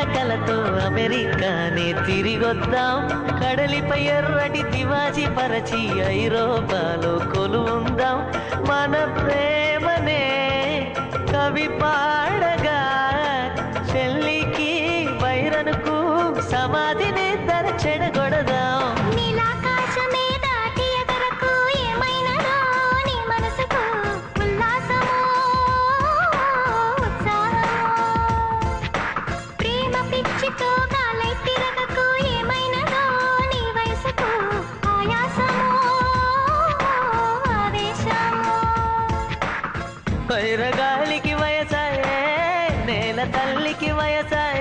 కలతో అమెరికానే తిరిగొద్దాం. కడలిపై ఎర్రటి తివాజీ పరచి ఐరోపాలో కొలువుందాం. మన ప్రేమనే కవి పాడగా చెల్లికి వైరనుకు సమాధిని తర చెడగొడదాం. వైరగాలికి వయసాయే, నేల తల్లికి వయసాయే.